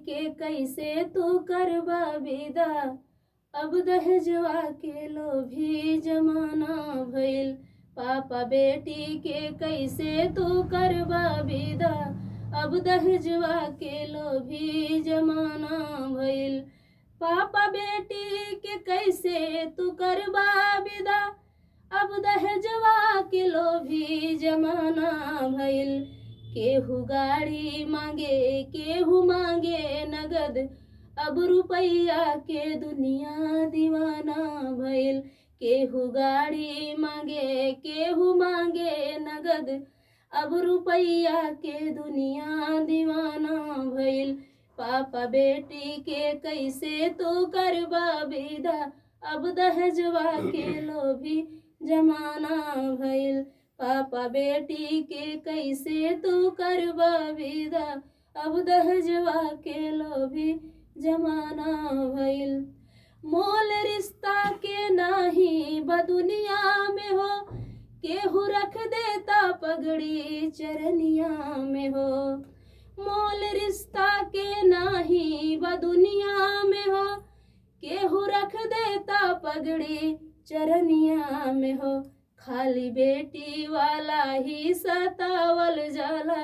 के कैसे तू करबा विदा, अब दहेजवा के लोभी जमाना भइल। पापा बेटी के कैसे तू करबा विदा, अब दहेजवा के लोभी जमाना भइल। पापा बेटी के कैसे तू करबा विदा, अब दहेजवा के लोभी जमाना भइल। केहू गाड़ी मांगे केहू मांगे नगद, अब रुपैया के दुनिया दीवाना भइल। केहू गाड़ी मांगे केहू मांगे नगद, अब रुपैया के दुनिया दीवाना भइल। पापा बेटी के कैसे तू करबा विदा, अब दहेजवा के लोभी जमाना भइल। पापा बेटी के कैसे तू करबा विदा, अब दहेजवा के लोभी जमाना भइल। मोल रिश्ता के नाही बदुनिया में हो, केहू रख देता पगड़ी चरनिया में हो। मोल रिश्ता के नाही बदुनिया में हो, केहू रख देता पगड़ी चरनिया में हो। खाली बेटी वाला ही सतावल जाला,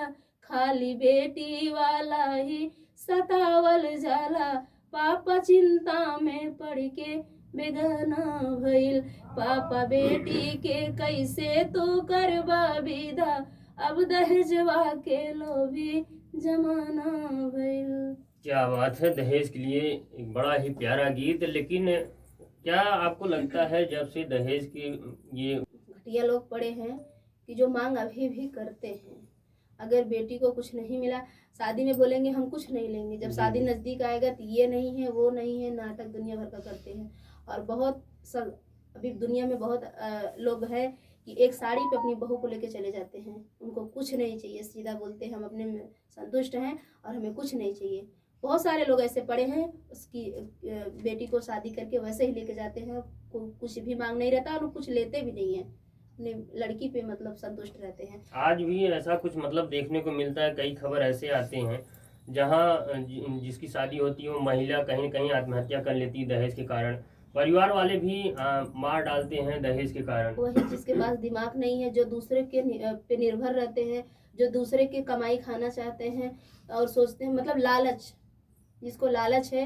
खाली बेटी वाला ही सतावल जाला। पापा चिंता में पड़ के बेगाना भइल। पापा बेटी के कैसे तू करबा विदा, अब दहेजवा के लोभी जमाना भइल। क्या बात है, दहेज के लिए एक बड़ा ही प्यारा गीत। लेकिन क्या आपको लगता है जब से दहेज की ये घटिया लोग पड़े हैं कि जो मांग अभी भी करते हैं, अगर बेटी को कुछ नहीं मिला, शादी में बोलेंगे हम कुछ नहीं लेंगे, जब शादी नज़दीक आएगा तो ये नहीं है वो नहीं है, नाटक दुनिया भर का करते हैं। और बहुत सब अभी दुनिया में बहुत लोग हैं कि एक साड़ी पे अपनी बहू को लेके चले जाते हैं, उनको कुछ नहीं चाहिए, सीधा बोलते हैं हम अपने में संतुष्ट हैं और हमें कुछ नहीं चाहिए। बहुत सारे लोग ऐसे पड़े हैं, उसकी बेटी को शादी करके वैसे ही लेके जाते हैं, कुछ भी मांग नहीं रहता और कुछ लेते भी नहीं है, अपने लड़की पे मतलब संतुष्ट रहते हैं। आज भी ऐसा कुछ मतलब देखने को मिलता है। कई खबर ऐसे आते हैं जहां जिसकी शादी होती है वो महिला कहीं कहीं आत्महत्या कर लेती है दहेज के कारण। परिवार वाले भी मार डालते हैं दहेज के कारण। वही जिसके पास दिमाग नहीं है, जो दूसरे के पे निर्भर रहते हैं, जो दूसरे की कमाई खाना चाहते हैं और सोचते हैं, मतलब लालच, जिसको लालच है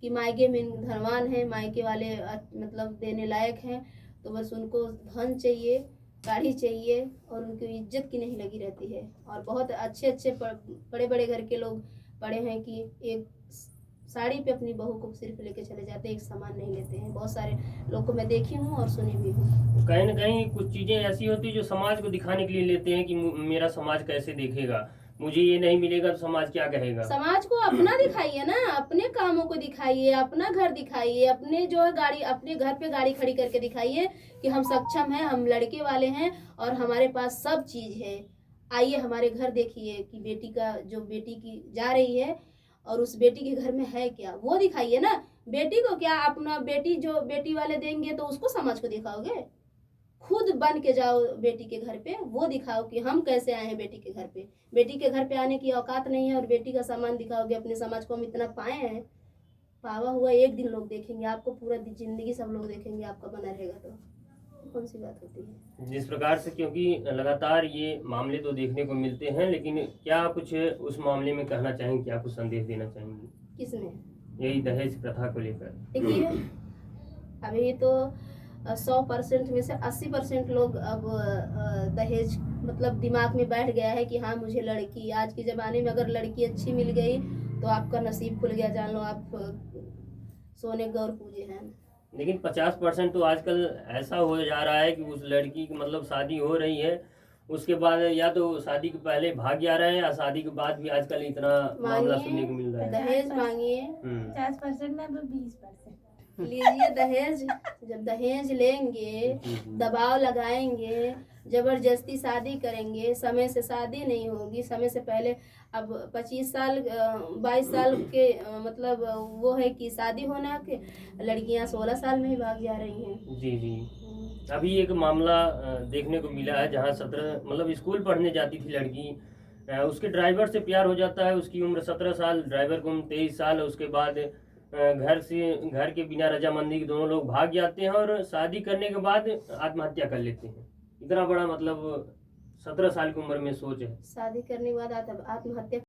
कि मायके में धनवान है, मायके वाले मतलब देने लायक हैं, तो बस उनको धन चाहिए, गाड़ी चाहिए और उनकी इज्जत की नहीं लगी रहती है। और बहुत अच्छे अच्छे बड़े बड़े घर के लोग पड़े हैं कि एक साड़ी पे अपनी बहू को सिर्फ लेके चले जाते हैं, एक सामान नहीं लेते हैं। बहुत सारे लोग को मैं देखी हूँ और सुनी भी हूँ। कहीं न कहीं कुछ चीज़ें ऐसी होती है जो समाज को दिखाने के लिए लेते हैं कि मेरा समाज कैसे देखेगा, मुझे ये नहीं मिलेगा तो समाज क्या कहेगा। समाज को अपना दिखाइए ना, अपने कामों को दिखाइए, अपना घर दिखाइए, अपने जो है गाड़ी, अपने घर पे गाड़ी खड़ी करके दिखाइए कि हम सक्षम हैं, हम लड़के वाले हैं और हमारे पास सब चीज़ है। आइए हमारे घर देखिए कि बेटी का जो बेटी की जा रही है और उस बेटी के घर में है क्या, वो दिखाइए ना। बेटी को क्या अपना बेटी जो बेटी वाले देंगे तो उसको समाज को दिखाओगे? खुद बन के जाओ बेटी के घर पे, वो दिखाओ कि हम कैसे आए हैं बेटी के घर पे। बेटी के घर पे आने की औकात नहीं है और बेटी का सामान दिखाओगे अपने समाज को हम इतना पाए हैं। पावा हुआ एक दिन लोग देखेंगे आपको, पूरा जिंदगी सब लोग देखेंगे आपका बना रहेगा तो कौन सी बात होती है। जिस प्रकार से, क्योंकि लगातार ये मामले तो देखने को मिलते हैं, लेकिन क्या कुछ उस मामले में कहना चाहेंगे, क्या कुछ संदेश देना चाहेंगे? किसमें? यही दहेज प्रथा को लेकर। देखिए अभी तो 100% में से 80% लोग अब दहेज मतलब दिमाग में बैठ गया है कि हाँ मुझे लड़की, आज के ज़माने में अगर लड़की अच्छी मिल गई तो आपका नसीब खुल गया, जान लो आप सोने गौर पूजे हैं। लेकिन 50% तो आजकल ऐसा हो जा रहा है कि उस लड़की की मतलब शादी हो रही है, उसके बाद या तो शादी के पहले भाग जा रहे हैं या शादी के बाद भी आजकल इतना मामला सुनने को मिल रहा है। दहेज मांगिए 50% में तो 20% लीजिए दहेज। जब दहेज लेंगे, दबाव लगाएंगे, जबरदस्ती शादी करेंगे, समय से शादी नहीं होगी, समय से पहले अब 25 साल 22 साल के मतलब वो है कि शादी होना के लड़कियां 16 साल में ही भाग जा रही हैं। जी जी। अभी एक मामला देखने को मिला है जहां 17 मतलब स्कूल पढ़ने जाती थी लड़की, उसके ड्राइवर से प्यार हो जाता है, उसकी उम्र 17 साल, ड्राइवर की उम्र 23 साल। उसके बाद घर के बिना रजामंदी के दोनों लोग भाग जाते हैं और शादी करने के बाद आत्महत्या कर लेते हैं। इतना बड़ा मतलब 17 साल की उम्र में सोच है। शादी करने के बाद आत्महत्या